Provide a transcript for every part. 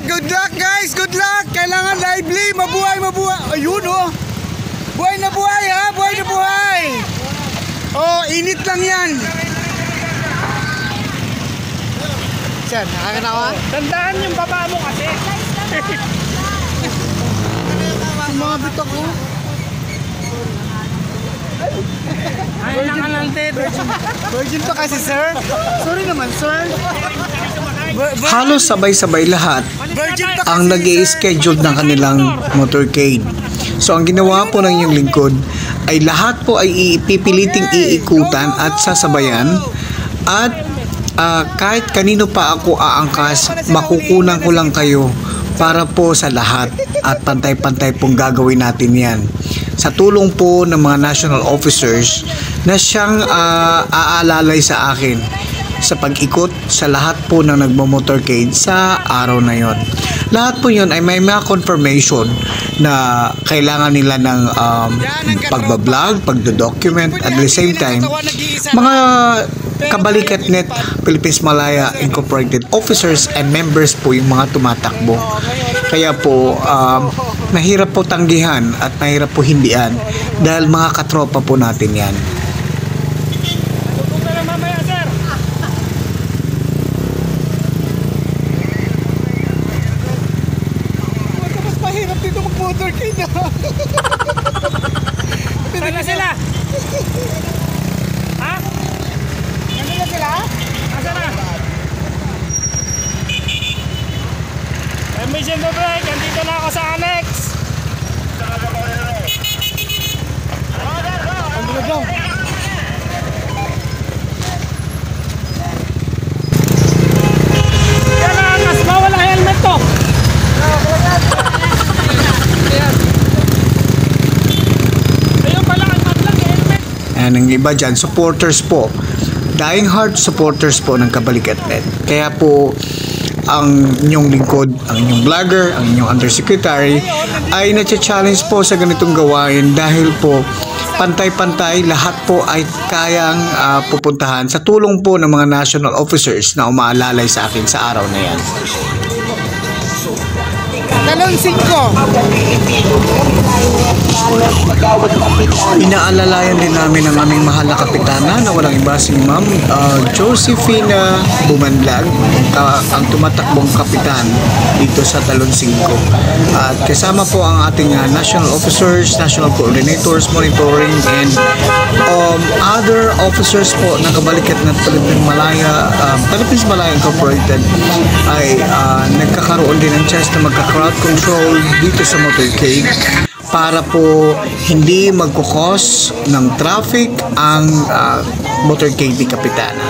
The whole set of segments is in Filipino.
Good luck guys, good luck. Kailangan lively, mabuhay, mabuhay. Ayun oh. Buhay na buhay ha, buhay na buhay. Oh, init lang yan. Sir, nakakanawa? Tandaan yung baba mo kasi. Mga bitok ko. Ayun lang lang Virgin pa kasi sir. Sorry naman sir. Halos sabay-sabay lahat ang nag-i-schedule ng kanilang motorcade. So ang ginawa po ng inyong lingkod ay lahat po ay ipipiliting iikutan at sasabayan, at kahit kanino pa ako aangkas, makukunan ko lang kayo para po sa lahat, at pantay-pantay pong gagawin natin yan. Sa tulong po ng mga national officers na siyang aalalay sa akin sa pag-ikot sa lahat po ng nagmo-motorcade sa araw na yon. Lahat po yun ay may mga confirmation na kailangan nila ng pagbablog, pagdo-document, at the same time mga Kabalikat-Net Philippines Malaya Incorporated officers and members po yung mga tumatakbo. Kaya po nahirap po tanggihan at nahirap po hindian dahil mga katropa po natin yan. Mahirap dito mag-motorcade na. Saan na sila? Ha? Nandun na sila? Asan na? Mission to break. Andito na ako sa annex. Ang bilog. Yan na angas. Bawal ang helmet to. And ang iba dyan, supporters po, dying heart supporters po ng Kabalikat-Net. Kaya po ang inyong lingkod, ang inyong vlogger, ang inyong undersecretary ay na-challenge po sa ganitong gawain dahil po pantay-pantay lahat po ay kayang pupuntahan sa tulong po ng mga national officers na umaalalay sa akin sa araw na yan. Talon 5. Inaalalayan din namin ang aming mahal na kapitana na walang iba si Ma'am Josephina Bumanlag, ang tumatakbong kapitan dito sa Talon 5. At kasama po ang ating national officers, national coordinators, monitoring, and other officers po na Kabalikat-Net Philippines Malaya Incorporated ay nagkakaroon din ng chance na magka-crowd control dito sa motorcade para po hindi magkukos ng traffic ang motorcade ni Kapitana.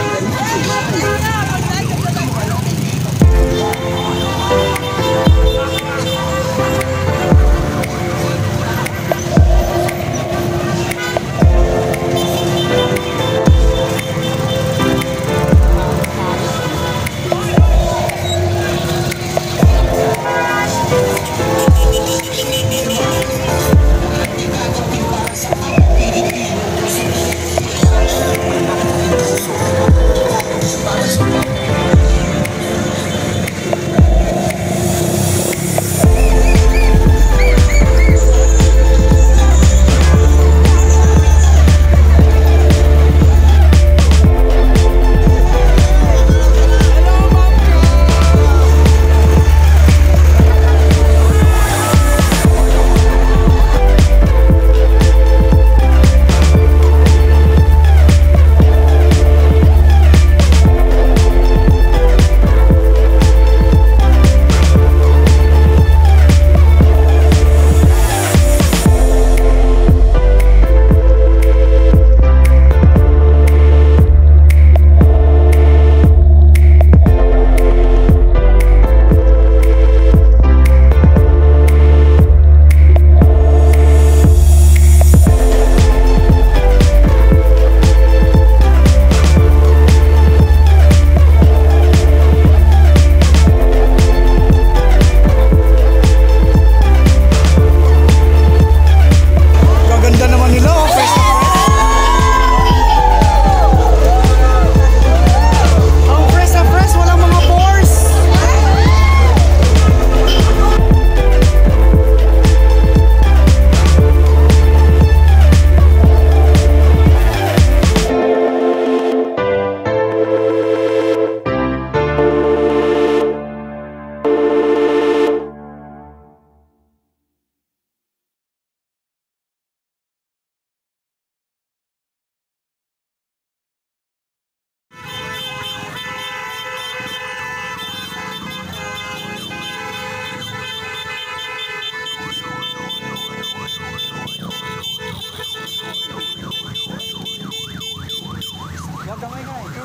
Huwag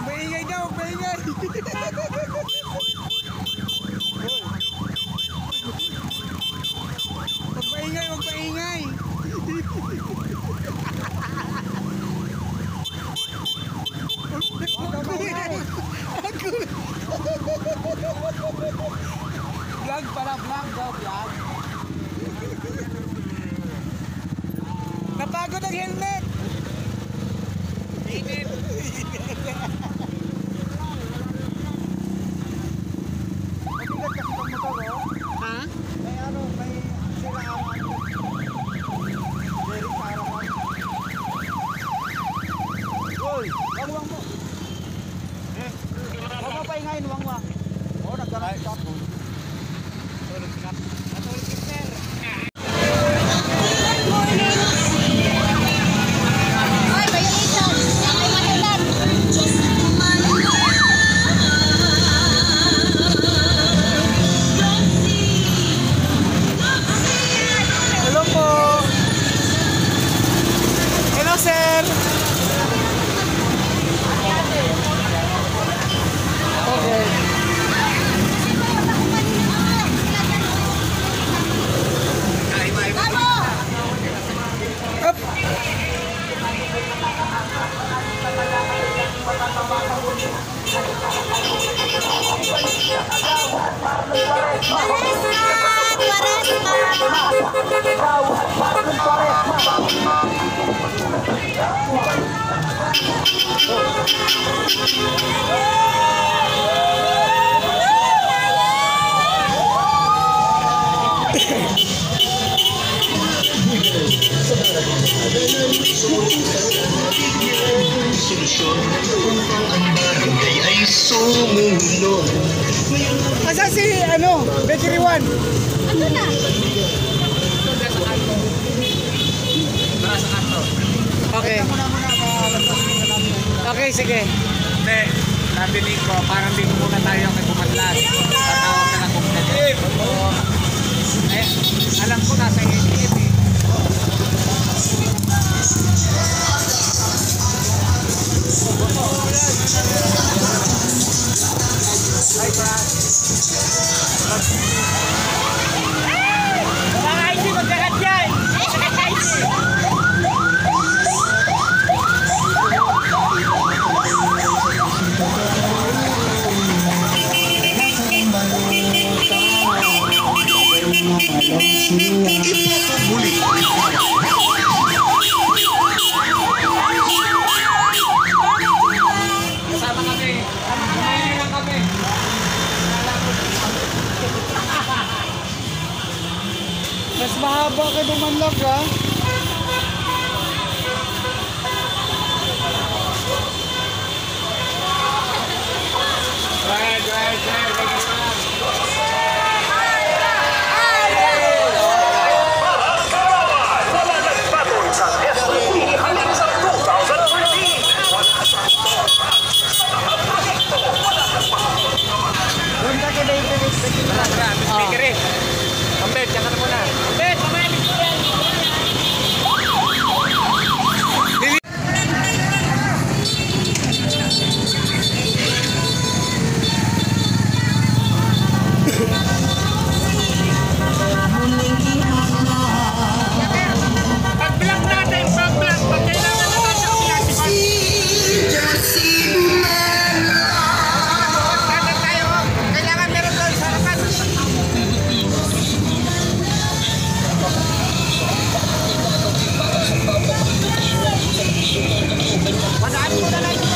maingay daw, huwag maingay. Huwag maingay, huwag maingay. Vlog pala, vlog daw, vlog. Napagod ang helmet. Init. Mabigat kasi itong motor, oh. Ha? May ano, may siraan. Very parang lang. Uy, wangwang mo. Huwag mo pahingayin, wangwang. Oo, nagkaroon ka. Hello po. Hello, sir. Okay. Up. Asa si ano? Bakery 1. Okay. Okay, sige. Hindi, narinig ko, parang di muna tayo kay Pumatlas. Tatawag ka lang kung alam ko nasa ATM eh. Hi, Brad. Mga ID, magkakat yan! Kasama kami. Kumain lang kami. Mas mahaba ka dumanlog, ha? Speaker eh. Ambet, jangan muna. Ambet, mamaya. Pag-block natin, pag-block. Pag kailangan naman siya kailangan meron doon sa harapan. Madaan mo na lang ito.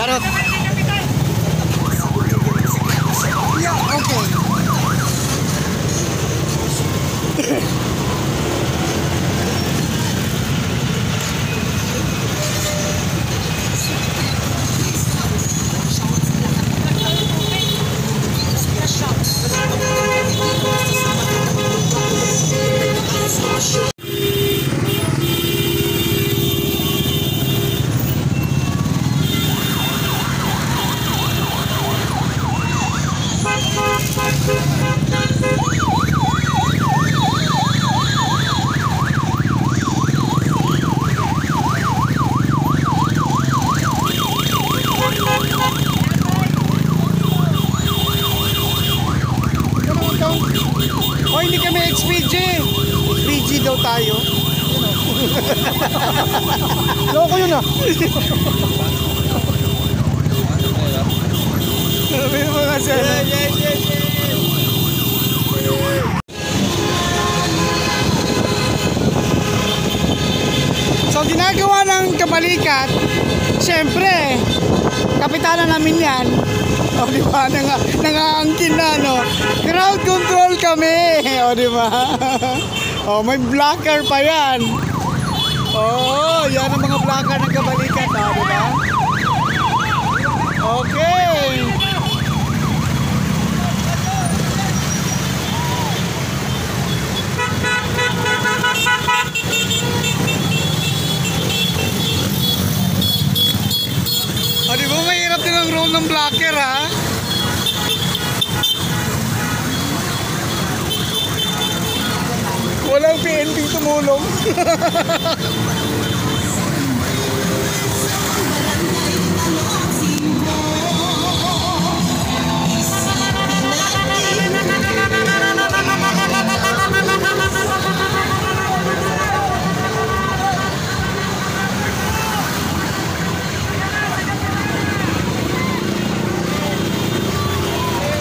Charot. Yeah, okay. O hindi kami XPG. XPG daw tayo. Loko yun ah. Sabi mo nga siya. Yes. So ginagawa ng kabalikat, syempre, kapitana namin yan. O diba, nangaangkin na, no? Crowd control kami, o diba? O may blocker pa yan. O, yan ang mga blocker ng kabalikat, o diba? Okay. O diba, mahirap din ang role ng blocker, ha? Walang PNP tumulong.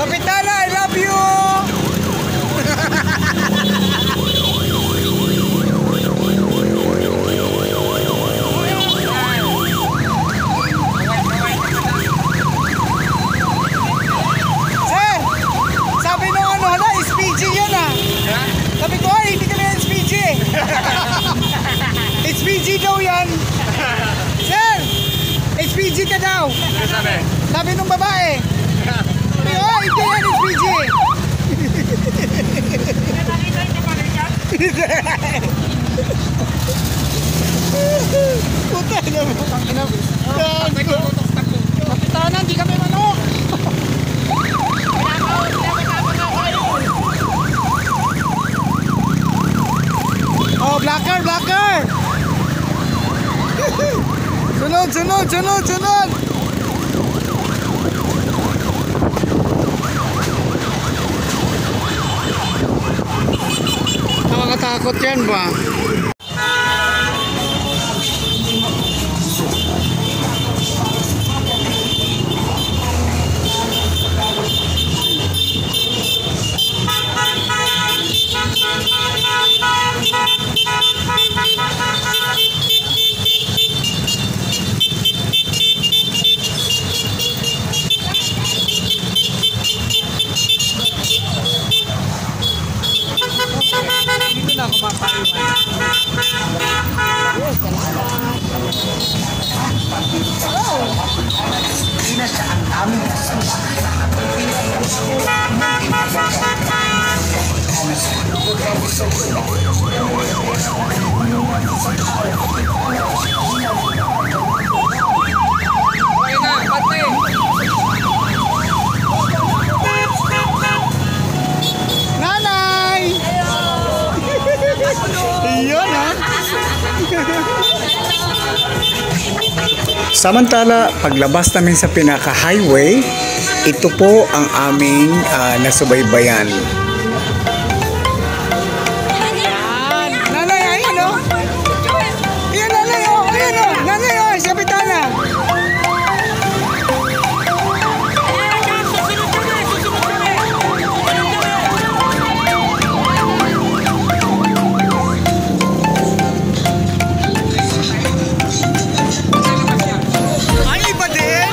Kapitana, I love you! Sir, sabi nung ano, hala, SPG yan ah. Sabi ko, ay, hindi kami SPG. SPG daw yan. Sir, SPG ka daw. Sabi nung babae. Sabi ko, ay, hindi yan SPG. Puta na mo. Kapitana, hindi kami manok. Oh, blocker. Sunod. Nakakatakot yan ba? Hindi na ako mapaiwan. Okay na, bante. Nanay! Iyon ha? Samantala, paglabas namin sa pinaka-highway, ito po ang aming nasubaybayan. Nanay, ayun o. Ayan, nanay o. Ayan o. Nanay o, sa bitana. Ay, iba din.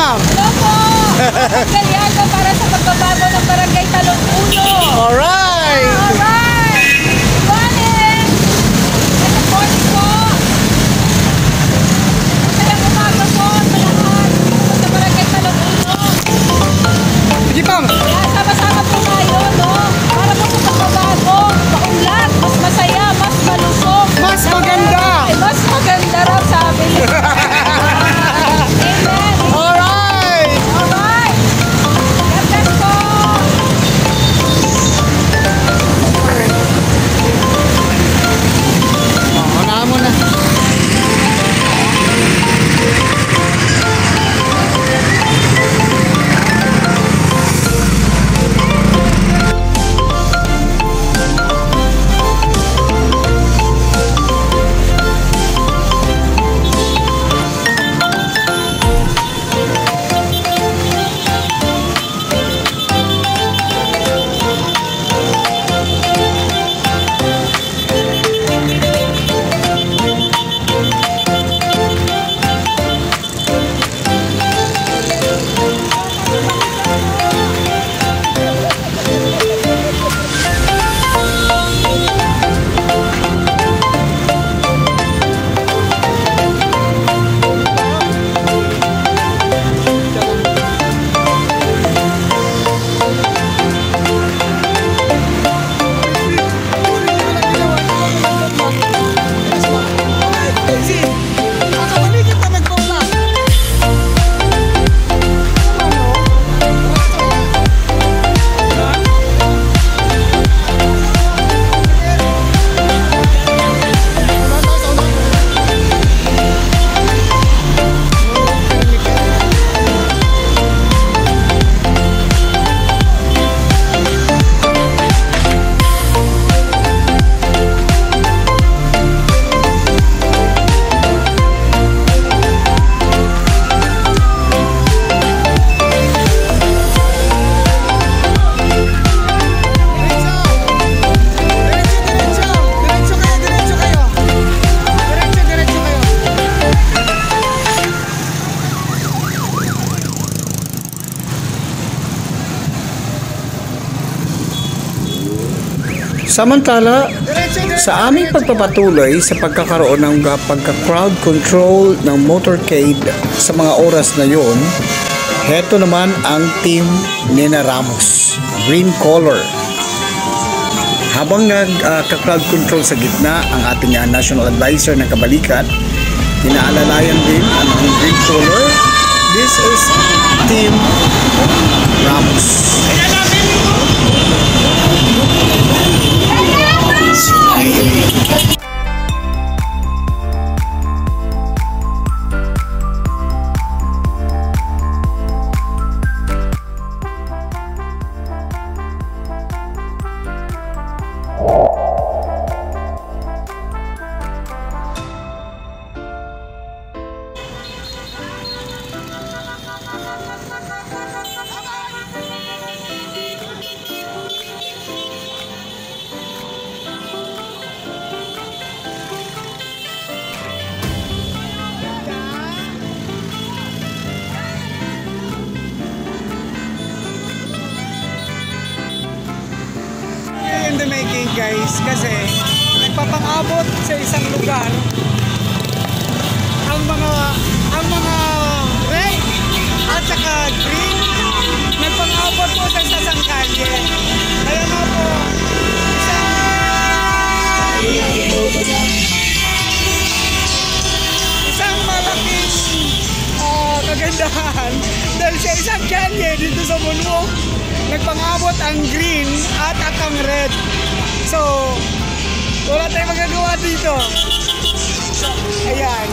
ma'am. Hello po! Kalyado para sa pagbabago ng Barangay Talong Uno. Alright! Alright! Good morning! Good morning po! Masayang umaga po sa lahat sa Barangay Talong Uno. Sige, pang. Kaya sama-sama po tayo, no? Para po sa pagbabago, maunlad, mas masaya, mas malusog. Mas maganda. Ay, mas maganda raw sabi niya. Amen! Alright! Alright! God bless po! Unahan mo na. Samantala, sa aming pagpapatuloy sa pagkakaroon ng pagka-crowd control ng motorcade sa mga oras na yon, heto naman ang team Nena Ramos, green color. Habang nagka-crowd control sa gitna ang ating national advisor ng Kabalikat, inaalalayan din ang green color. This is team Ramos. In the making, guys, kasi nagpapang-abot sa isang lugar ang mga red at saka green, nagpang-abot po sa isang kalye. Kaya nga po isang malaking kagandahan dahil sa isang kalye dito sa Monmouth, nagpang-abot ang green at ang red. So, wala tayong magagawa dito. So, ayan.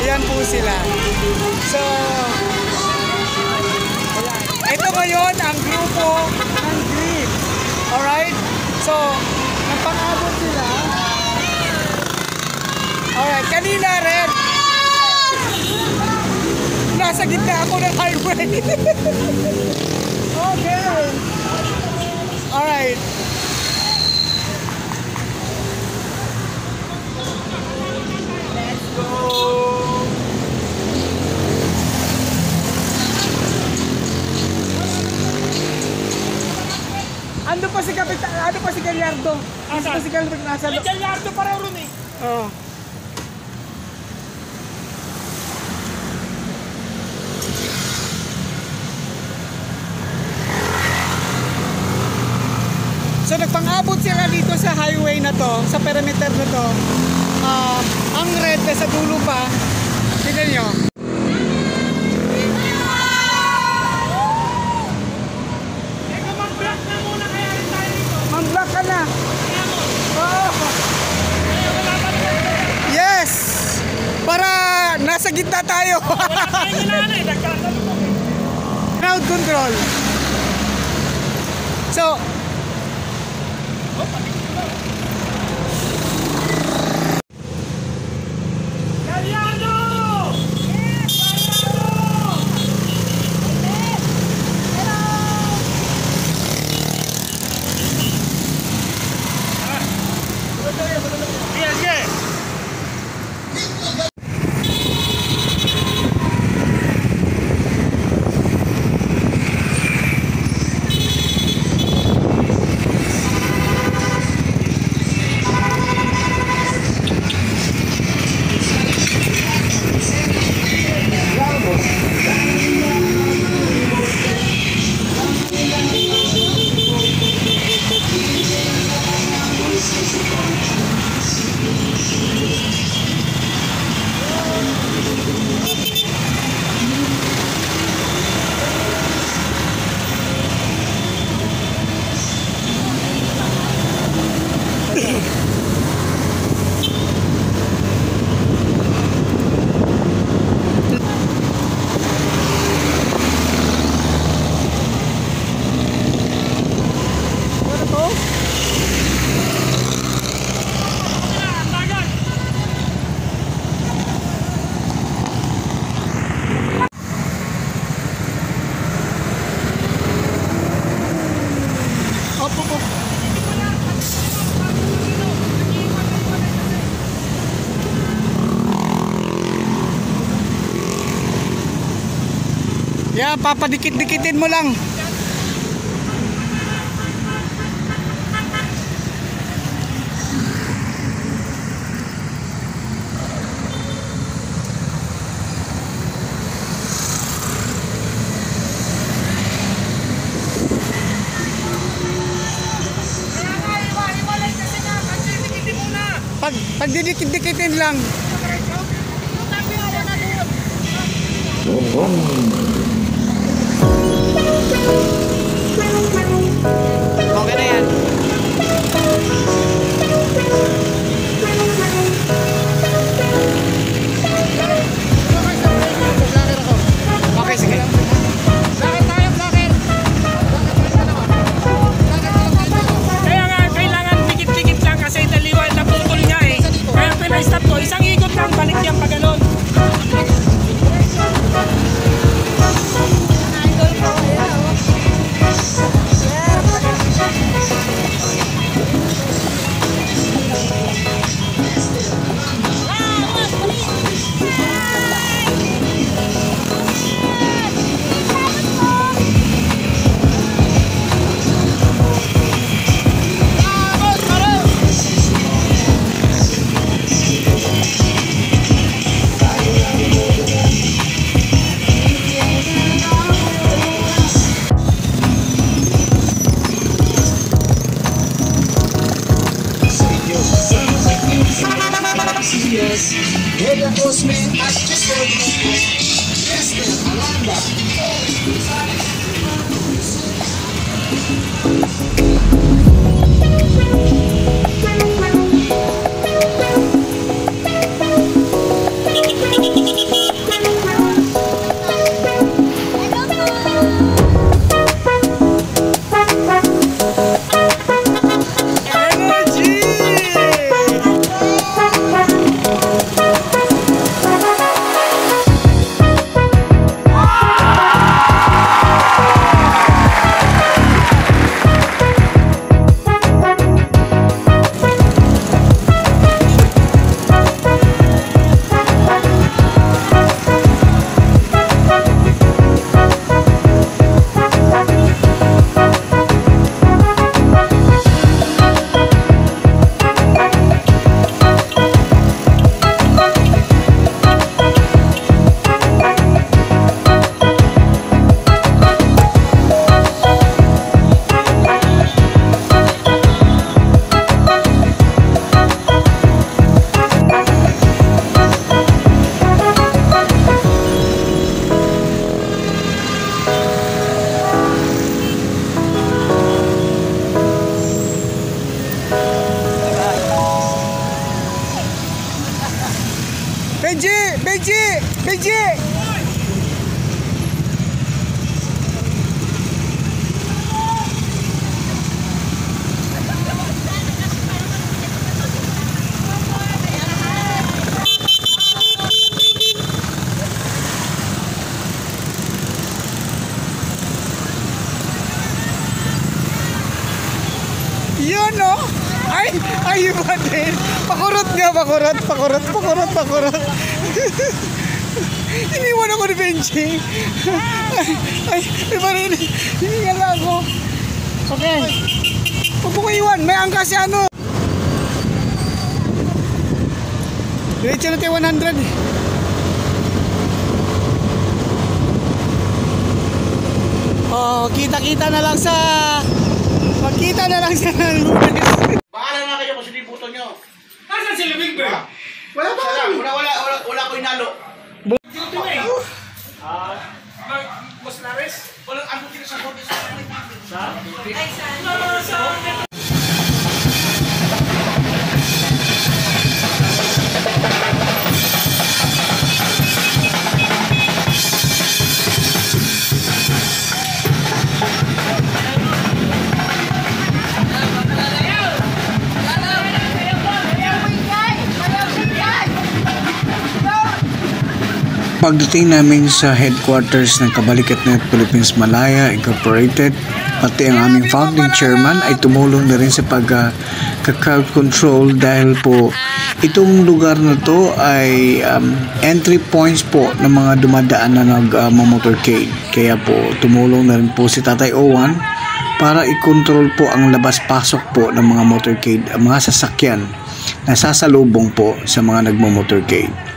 Ayan po sila. So, ayan. Ito ngayon ang grupo ng green. Alright? So, nagpang-abot sila. Alright. Kanina red. Nasa gitna ako ng highway. Okay. Alright. Let's go. Ando pa si Kapitan, ano pa si Gallardo? Ando pa si Gallardo nasa May Gallardo pa raw ron eh. Oh. So nagpang-abot sila dito sa highway na to, sa perimeter na to. Ang red na sa dulo pa. Tignan nyo. Mag-block na muna kaya rin tayo dito. Mag-block ka na. Oo. Yes! Para nasa gitna tayo. Crowd control. So, yan, papadikit-dikitin mo lang. Pag didikit-dikitin lang. Okay na yan. Okay, sige. Kaya nga, kailangan dikit-dikit lang kasi daliwan na putol niya eh. Kaya pinay-stop ko, isang ikot lang, balik yan pa ganun. Energy! Benji! Benji! Yun, no? Ay, iba din. Pakurot nga, pakurot. Iniwan ako ni Benji. Ay, iba rin. Hiningal ako. Okay. Huwag mo ko iwan. May angka si ano. Diretso na tayo 100. Oh, kita-kita na lang sa... Magkita na lang siya ng Lunes. Bahala na kayo kung sinibuto nyo. Nasaan sila Big Bear? Wala pa kami. Wala ko inalo. Dito eh. Mas Lares? Walang ano sila sa bote sa Pagdating namin sa headquarters ng Kabalikat-Net Philippines Malaya Incorporated, pati ang aming founding chairman ay tumulong na rin sa pagka-crowd control dahil po itong lugar na to ay entry points po ng mga dumadaan na nag-motorcade. Kaya po tumulong na rin po si Tatay Owan para i-control po ang labas-pasok po ng mga motorcade, mga sasakyan na sasalubong po sa mga nagmo-motorcade.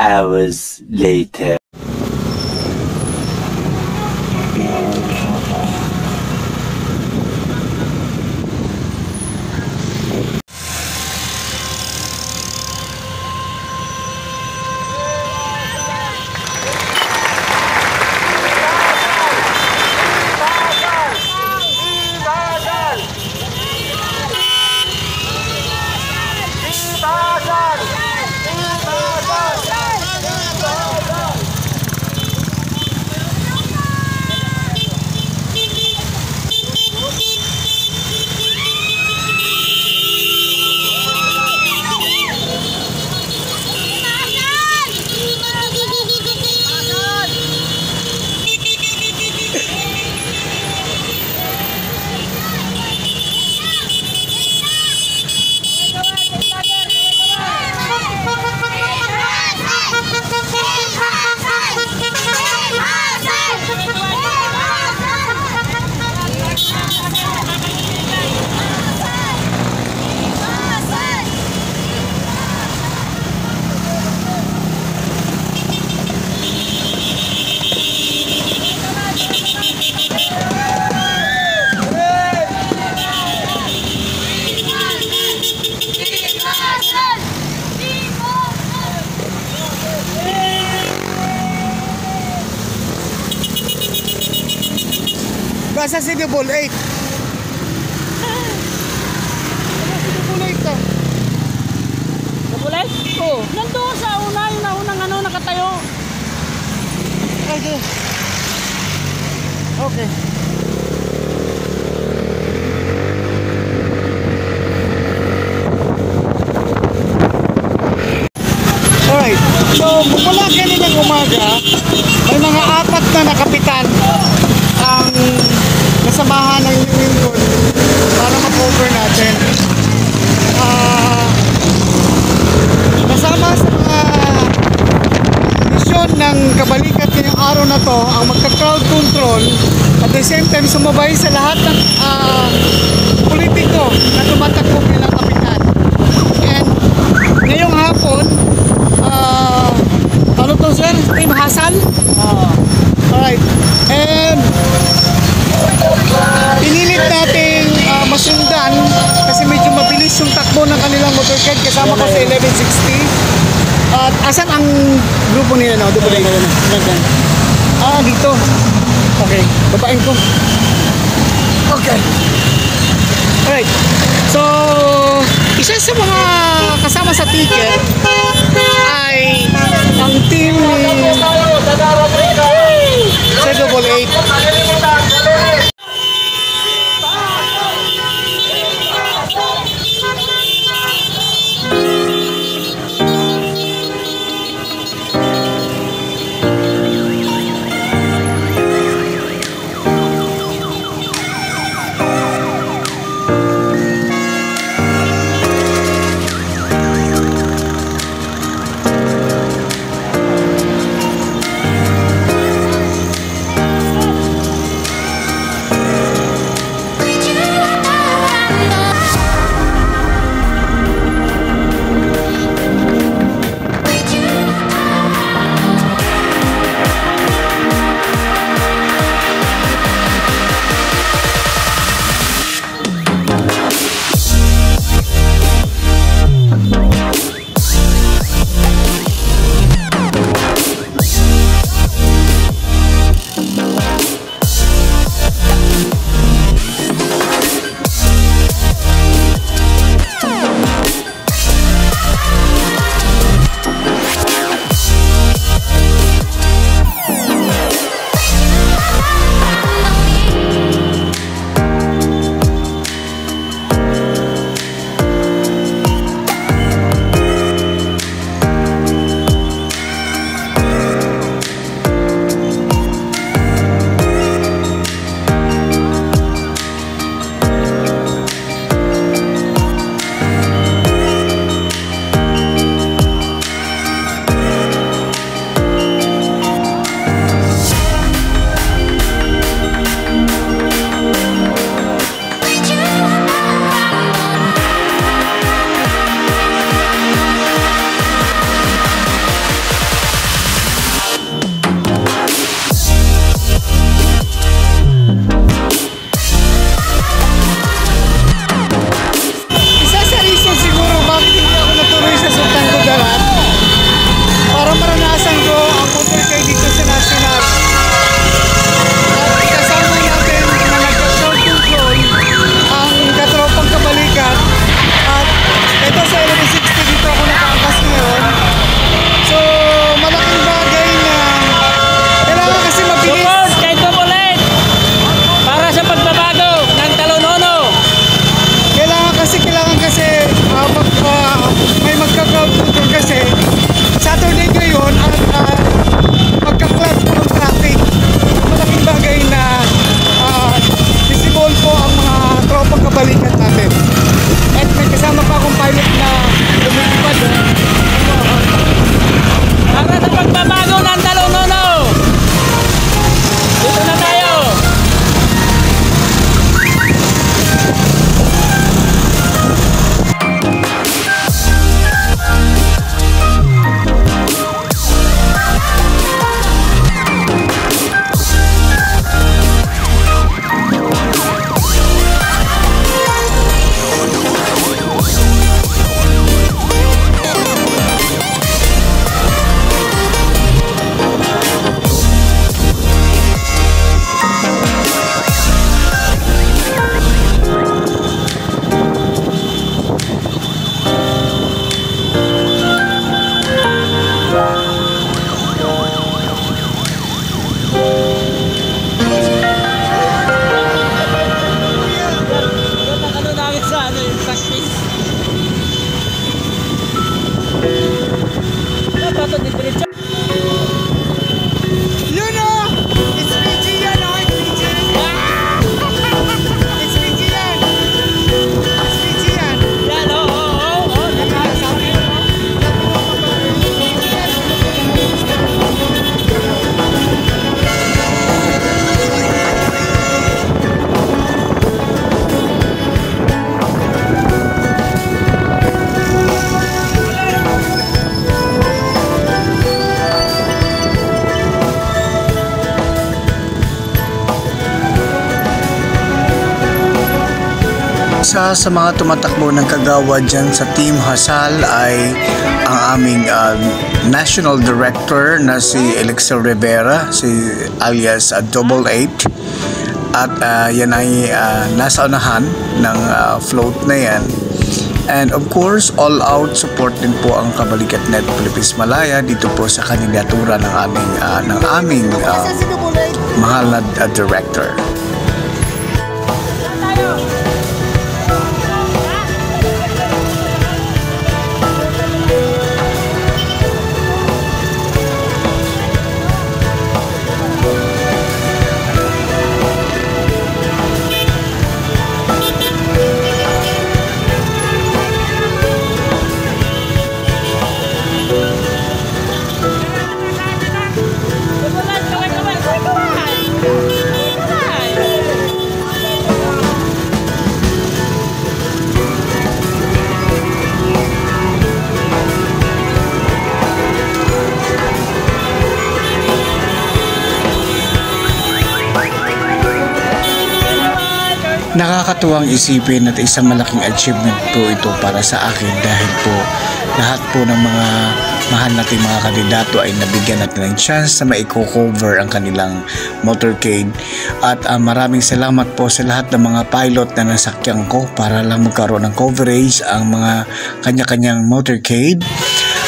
Hours later. Basta si Double 8. Nabulit? Oo. Nandun sa una, yung naunang ano, nakatayo. Okay. Okay. Alright. So, mula kaninang umaga, may mga 4 na nakapitan ang kasamahan ng lingkod para ma-cover natin. Kasama sa mga misyon ng kabalikat ngayong araw na to ang magka-crowd control at the same time sumabay sa lahat ng politiko na tumatakbo bilang kapitan. And ngayong hapon, ano to sir? Team Hasan? Alright. And pinilit natin masundan kasi medyo mabilis yung takbo ng kanilang motorcade. Kasama ko sa 1160. At asan ang grupo nila na? Dito. Okay, babain ko. Okay. Alright. So, isa sa mga kasama sa ticket ay ang team ni sa Double 8. Sa mga tumatakbo ng kagawad dyan sa Team Hasal ay ang aming National Director na si Elixir Rivera, si alias Double 8. At yan ay nasa unahan ng float na yan. And of course, all-out support din po ang Kabalikat-Net Philippines Malaya dito po sa kandidatura ng aming mahal na director. Nakakatuwang isipin at isang malaking achievement po ito para sa akin dahil po lahat po ng mga mahal nating mga kandidato ay nabigyan natin ng chance na maiko-cover ang kanilang motorcade. At maraming salamat po sa lahat ng mga pilot na nasakyan ko para lang magkaroon ng coverage ang mga kanya-kanyang motorcade.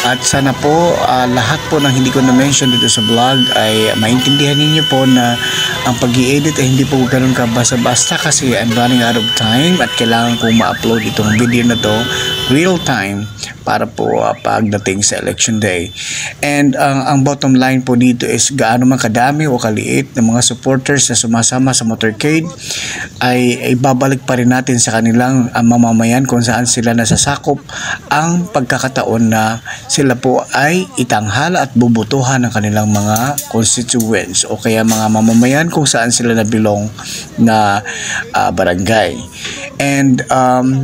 At sana po lahat po ng hindi ko na-mention dito sa vlog ay maintindihan ninyo po na ang pag-i-edit ay hindi po ganun ka basta-basta kasi I'm running out of time at kailangan kong ma-upload itong video na to real time para po pagdating sa election day. And ang bottom line po dito is gaano man kadami o kaliit ng mga supporters na sumasama sa motorcade ay babalik pa rin natin sa kanilang mamamayan kung saan sila nasasakop ang pagkakataon na sila po ay itanghala at bubutuhan ng kanilang mga constituents o kaya mga mamamayan kung saan sila nabilong na barangay. And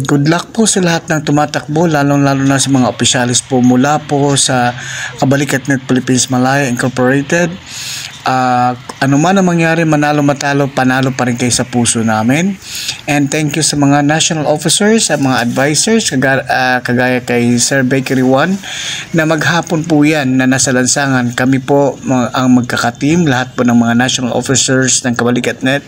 good luck po sa lahat ng tumatakbo, lalong-lalo na sa mga opisyalis po mula po sa Kabalikat-Net Philippines Malaya Incorporated. Ano man ang mangyari, manalo matalo, panalo pa rin kayo sa puso namin. And thank you sa mga national officers, sa mga advisors, kagaya kay Sir Bakery One, na maghapon po yan na nasa lansangan. Kami po ang magkakateam, lahat po ng mga national officers ng Kabalikat-Net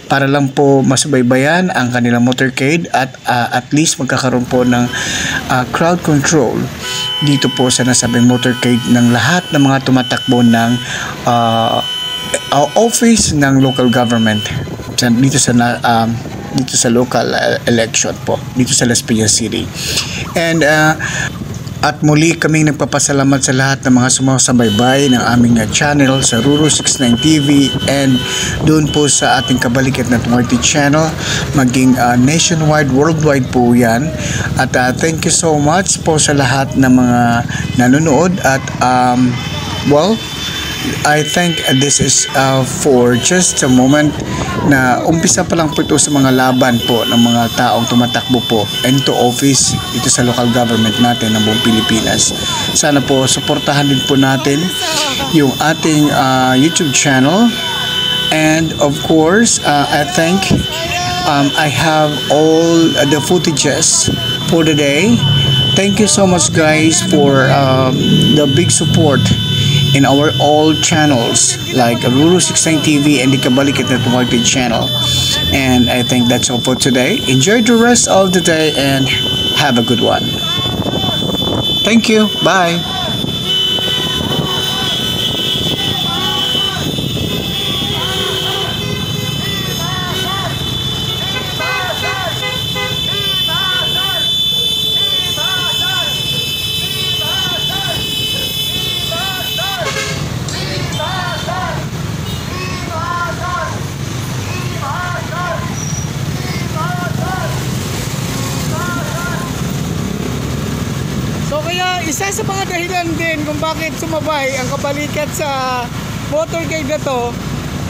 para lang po masubaybayan ang kanilang motorcade at least magkakaroon po ng crowd control dito po sa nasabing motorcade ng lahat ng mga tumatakbo ng office ng local government dito sa local election po dito sa Las Piñas City. And at muli kaming nagpapasalamat sa lahat ng mga sumusubaybay ng aming channel sa Ruru69 TV and doon po sa ating Kabalikat-Net channel, maging nationwide, worldwide po yan. At thank you so much po sa lahat ng mga nanonood at well, I think this is for just a moment na umpisa pa lang po ito sa mga laban po ng mga taong tumatakbo po into office dito sa local government natin ng buong Pilipinas. Sana po suportahan din po natin yung ating YouTube channel. And of course, I think I have all the footages for the day. Thank you so much guys for the big support in our all channels like Ruru69 TV and the Kabalikat-Net channel. And I think that's all for today. Enjoy the rest of the day and have a good one. Thank you. Bye. Kaya isa sa mga dahilan din kung bakit sumabay ang Kabalikat sa motorcade na to,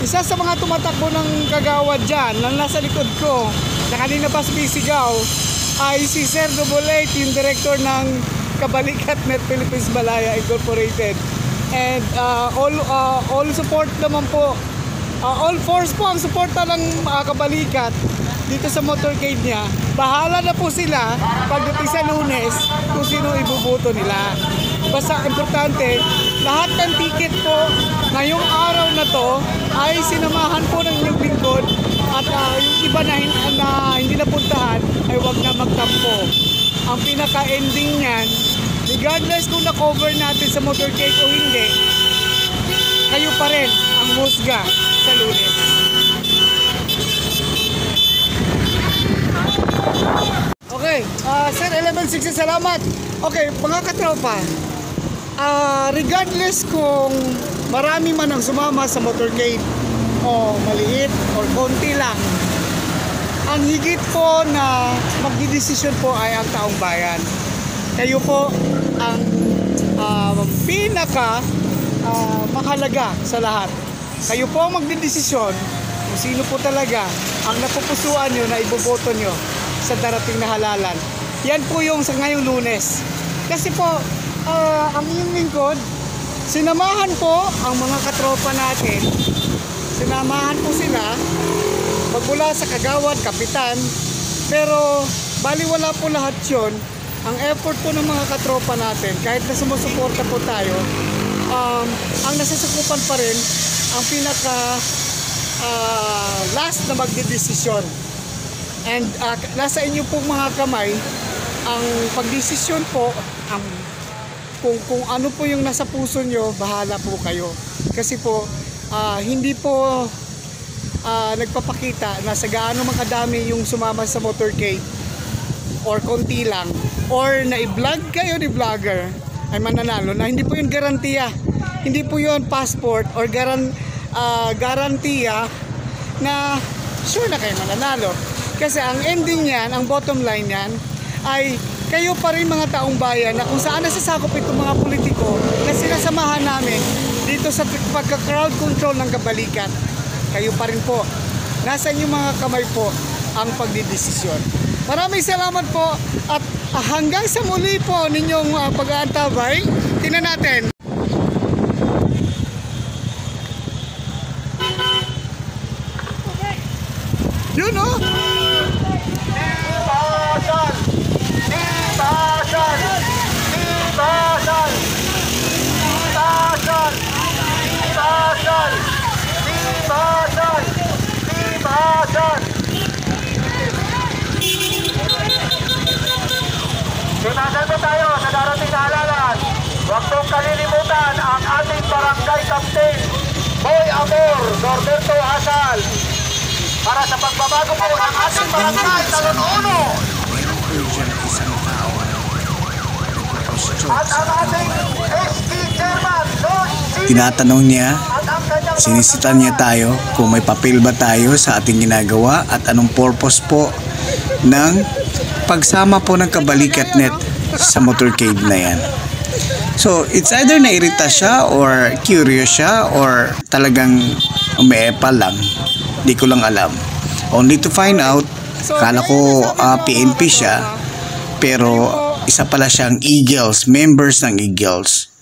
isa sa mga tumatakbo ng kagawad dyan na nasa likod ko na kanina pa sumisigaw ay si Sir Double 8, yung director ng Kabalikat-Net Philippines Malaya Incorporated. And all support naman po, all force po ang suporta ng Kabalikat dito sa motorcade niya bahala na po sila pagdating sa Lunes kung sino ibuboto nila. Basta importante, lahat ng ticket po ngayong araw na to ay sinamahan po ng inyong lingkod at yung iba na hindi napuntahan ay wag na magtampo. Ang pinaka-ending niyan, regardless kung na-cover natin sa motorcade o hindi, kayo pa rin ang husga sa Lunes. Okay, Sir 1160, salamat. Okay, mga katropa, regardless kung marami man ang sumama sa motorcade o maliit o konti lang, ang higit po na magdidesisyon po ay ang taong bayan. Kayo po ang pinaka mahalaga sa lahat. Kayo po ang magdidesisyon kung sino po talaga ang napupusuan nyo na iboboto nyo sa darating na halalan. Yan po yung sa ngayong Lunes. Kasi po, ang inyong lingkod, sinamahan po ang mga katropa natin. Sinamahan po sila magmula sa kagawad, kapitan. Pero baliwala po lahat yun. Ang effort po ng mga katropa natin, kahit na sumusuporta po tayo, ang nasasakupan pa rin ang pinaka last na magdidesisyon. And nasa inyo pong mga kamay ang pagdesisyon po, kung ano po yung nasa puso nyo, bahala po kayo. Kasi po hindi po nagpapakita na sa gaano makadami yung sumama sa motorcade or konti lang or na i-vlog kayo ni vlogger ay mananalo na. Hindi po yun garantiya, hindi po yun passport or garantiya na sure na kayo mananalo. Kasi ang ending yan, ang bottom line yan ay kayo pa rin mga taong bayan na kung saan nasasakop itong mga politiko na sinasamahan namin dito sa pagka-crowd control ng kabalikat. Kayo pa rin po. Nasa inyong mga kamay po ang pagdidesisyon. Maraming salamat po at hanggang sa muli po ninyong pag-aantabay. Tingnan natin. Yun o! Ibasan! Ibasan! Ibasan! Ibasan! Ibasan! Ibasan! Ibasan! Simagal po tayo sa darating na halalan. Huwag pong kalilimutan ang ating barangay captain, Boy Amor, Norberto Asal. Para sa pagbabago po ng ating barangay sa Luno. At ang ating SC Chairman, Lord C. Tinatanong niya, sinisitan niya tayo kung may papel ba tayo sa ating ginagawa at anong purpose po ng pagsama po ng Kabalikat Net sa motorcade na yan. So, it's either nairita siya or curious siya or talagang umeepal lang. Di ko lang alam. Only to find out, kala ko PNP siya, pero isa pala siyang Eagles, members ng Eagles.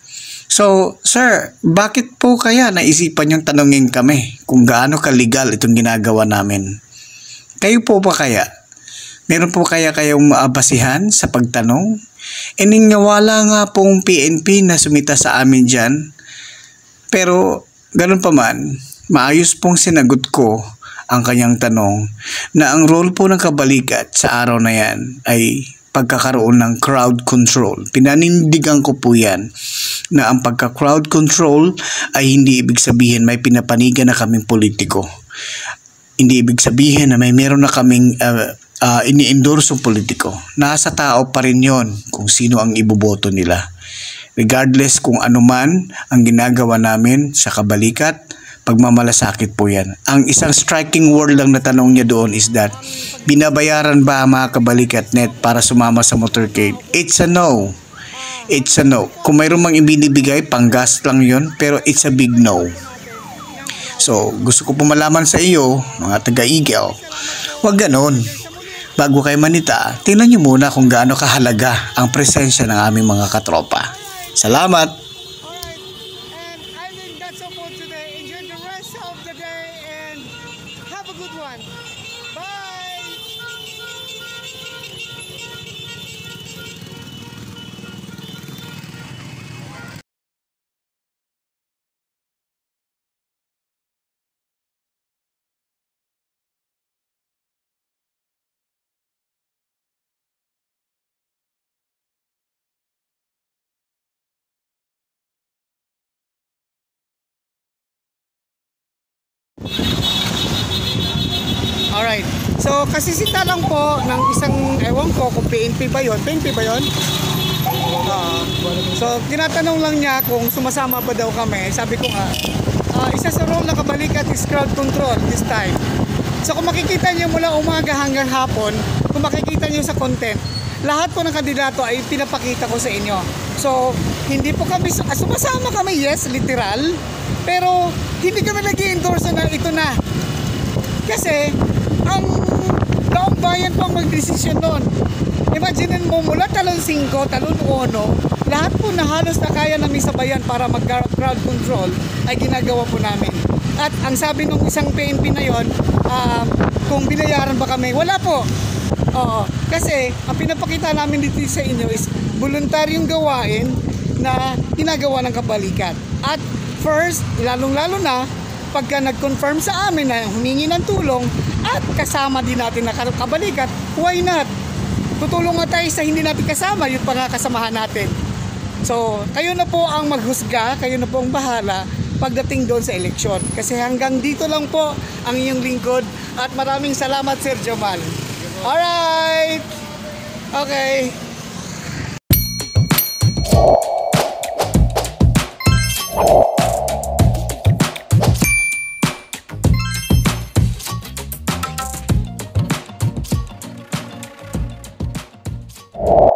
So, sir, bakit po kaya naisipan yung tanungin kami kung gaano ka-legal itong ginagawa namin? Kayo po ba kaya? Meron po kaya kayong maabasihan sa pagtanong? Wala nga pong PNP na sumita sa amin dyan. Pero, ganun pa man, maayos pong sinagot ko ang kanyang tanong na ang role po ng Kabalikat sa araw na yan ay pagkakaroon ng crowd control. Pinanindigan ko po yan na ang pagka-crowd control ay hindi ibig sabihin may pinapanigan na kaming politiko. Hindi ibig sabihin na may meron na kaming ini-endorse yung politiko. Nasa tao pa rin yon kung sino ang iboboto nila. Regardless kung ano man ang ginagawa namin sa Kabalikat, pagmamalasakit po yan. Ang isang striking word lang na tanong niya doon is that, binabayaran ba mga Kabalikat Net para sumama sa motorcade? It's a no. It's a no. Kung mayroon mang ibinibigay, panggas lang yon, pero it's a big no. So, gusto ko po malaman sa iyo, mga taga-Eagle, huwag ganon. Bago kayo manita, tingnan nyo muna kung gaano kahalaga ang presensya ng aming mga katropa. Salamat! Alright, and I think that's all for today. Enjoy the rest of the day and have a good one. Bye! So, kasisita lang po ng isang, ewan ko kung PNP ba yun? PNP ba yun? So, tinatanong lang niya kung sumasama ba daw kami. Sabi ko nga, isa sa role na kabalikat is crowd control this time. So, kung makikita niyo mula umaga hanggang hapon, kung makikita niyo sa content, lahat po ng kandidato ay pinapakita ko sa inyo. So, hindi po kami, sumasama kami, yes, literal, pero hindi kami nag-i-endorse na ito na. Kasi, ang taong bayan po ang magdesisyon nun. Imagine mo mula talon 5, talon 1, lahat po na halos na kaya namin sabayan para mag-crowd control ay ginagawa po namin. At ang sabi nung isang PNP na yon, kung binayaran ba kami, wala po. Oo, kasi ang pinapakita namin dito sa inyo is voluntaryong gawain na ginagawa ng kabalikat. At first, lalong-lalo na pagka nag-confirm sa amin na humingi ng tulong at kasama din natin na kabalikat, why not? Tutulong nga tayo sa hindi natin kasama, yun pa nga kasamahan natin. So, kayo na po ang maghusga, kayo na po ang bahala pagdating doon sa eleksyon. Kasi hanggang dito lang po ang inyong lingkod at maraming salamat Sir Jamal. Alright! Okay. you